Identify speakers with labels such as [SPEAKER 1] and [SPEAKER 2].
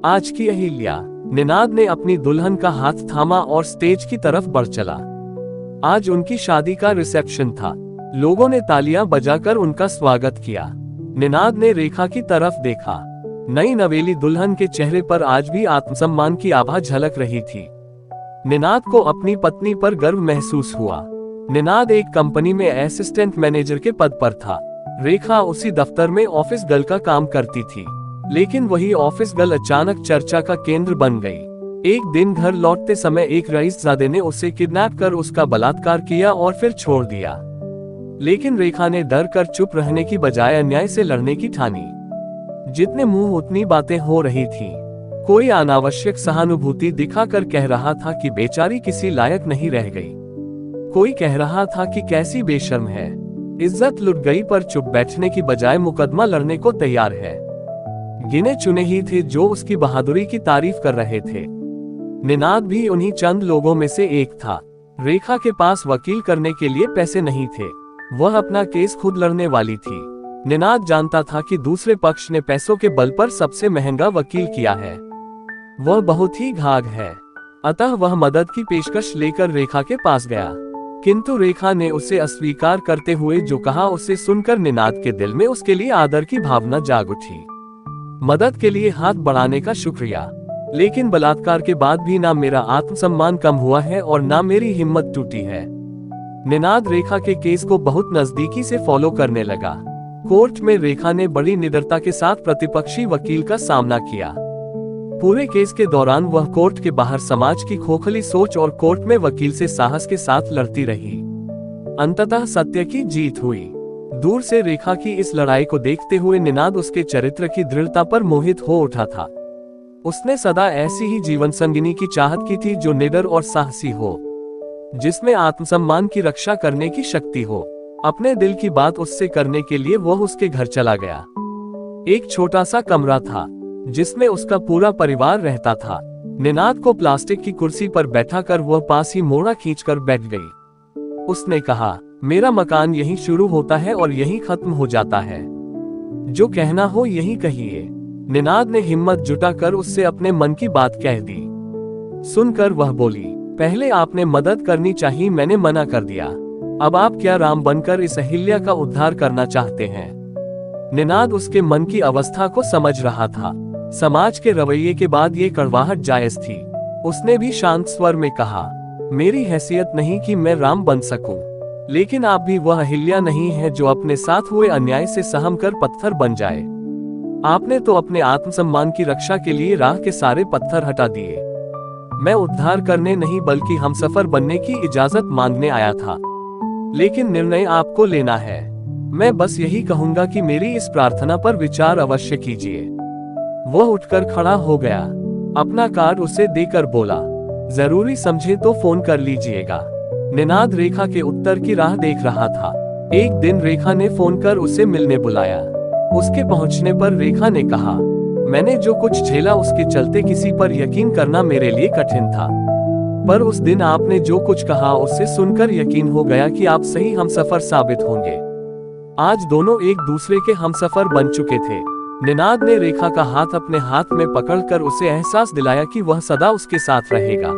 [SPEAKER 1] आज की अहिल्या। निनाद ने अपनी दुल्हन का हाथ थामा और स्टेज की तरफ बढ़ चला। आज उनकी शादी का रिसेप्शन था। लोगों ने तालियां बजाकर उनका स्वागत किया। निनाद ने रेखा की तरफ देखा। नई नवेली दुल्हन के चेहरे पर आज भी आत्मसम्मान की आभा झलक रही थी। निनाद को अपनी पत्नी पर गर्व महसूस हुआ। निनाद एक कंपनी में असिस्टेंट मैनेजर के पद पर था। रेखा उसी दफ्तर में ऑफिस गर्ल का काम करती थी, लेकिन वही ऑफिस गर्ल अचानक चर्चा का केंद्र बन गई। एक दिन घर लौटते समय एक रईसजादे ने उसे किडनैप कर उसका बलात्कार किया और फिर छोड़ दिया। लेकिन रेखा ने डर कर चुप रहने की बजाय अन्याय से लड़ने की ठानी। जितने मुंह उतनी बातें हो रही थी। कोई अनावश्यक सहानुभूति दिखाकर कह रहा था कि बेचारी किसी लायक नहीं रह गई। कोई कह रहा था कि कैसी बेशर्म है, इज्जत लुट गई, पर चुप बैठने की बजाय मुकदमा लड़ने को तैयार है। गिने चुने ही थे जो उसकी बहादुरी की तारीफ कर रहे थे। निनाद भी उन्हीं चंद लोगों में से एक था। रेखा के पास वकील करने के लिए पैसे नहीं थे। वह अपना केस खुद लड़ने वाली थी। निनाद जानता था कि दूसरे पक्ष ने पैसों के बल पर सबसे महंगा वकील किया है। वह बहुत ही घाघ है। अतः वह मदद की पेशकश लेकर रेखा के पास गया, किंतु रेखा ने उसे अस्वीकार करते हुए जो कहा उसे सुनकर निनाद के दिल में उसके लिए आदर की भावना जाग उठी। मदद के लिए हाथ बढ़ाने का शुक्रिया, लेकिन बलात्कार के बाद भी ना मेरा आत्मसम्मान कम हुआ है और ना मेरी हिम्मत टूटी है। निनाद रेखा के केस को बहुत नजदीकी से फॉलो करने लगा। कोर्ट में रेखा ने बड़ी निडरता के साथ प्रतिपक्षी वकील का सामना किया। पूरे केस के दौरान वह कोर्ट के बाहर समाज की खोखली सोच और कोर्ट में वकील से साहस के साथ लड़ती रही। अंततः सत्य की जीत हुई। दूर से रेखा की इस लड़ाई को देखते हुए निनाद उसके चरित्र की दृढ़ता पर मोहित हो उठा था। उसने सदा ऐसी ही जीवन संगिनी की चाहत की थी जो निडर और साहसी हो, जिसमें आत्मसम्मान की रक्षा करने की शक्ति हो। अपने दिल की बात उससे करने के लिए वह उसके घर चला गया। एक छोटा सा कमरा था जिसमें उसका पूरा परिवार रहता था। निनाद को प्लास्टिक की कुर्सी पर बैठाकर वह पास ही मोड़ा खींचकर बैठ गई। उसने कहा, मेरा मकान यहीं शुरू होता है और यहीं खत्म हो जाता है। जो कहना हो यही कहिए। निनाद ने हिम्मत जुटाकर उससे अपने मन की बात कह दी। सुनकर वह बोली, पहले आपने मदद करनी चाहिए, मैंने मना कर दिया। अब आप क्या राम बनकर इस अहिल्या का उद्धार करना चाहते हैं? निनाद उसके मन की अवस्था को समझ रहा था। समाज के रवैये के बाद ये कड़वाहट जायज थी। उसने भी शांत स्वर में कहा, मेरी हैसियत नहीं कि मैं राम बन सकूं, लेकिन आप भी वह अहिल्या नहीं है जो अपने साथ हुए अन्याय से सहम कर पत्थर बन जाए। आपने तो अपने आत्मसम्मान की रक्षा के लिए राह के सारे पत्थर हटा दिए। मैं उद्धार करने नहीं बल्कि हमसफर बनने की इजाजत मांगने आया था, लेकिन निर्णय आपको लेना है। मैं बस यही कहूंगा कि मेरी इस प्रार्थना पर विचार अवश्य कीजिए। वह उठकर खड़ा हो गया। अपना कार्ड उसे देकर बोला, जरूरी समझे तो फोन कर लीजिएगा। निनाद रेखा के उत्तर की राह देख रहा था। एक दिन रेखा ने फोन कर उसे मिलने बुलाया। उसके पहुंचने पर रेखा ने कहा, मैंने जो कुछ झेला उसके चलते किसी पर यकीन करना मेरे लिए कठिन था, पर उस दिन आपने जो कुछ कहा उससे सुनकर यकीन हो गया कि आप सही हमसफर साबित होंगे। आज दोनों एक दूसरे के हमसफर बन चुके थे। निनाद ने रेखा का हाथ अपने हाथ में पकड़कर उसे एहसास दिलाया कि वह सदा उसके साथ रहेगा।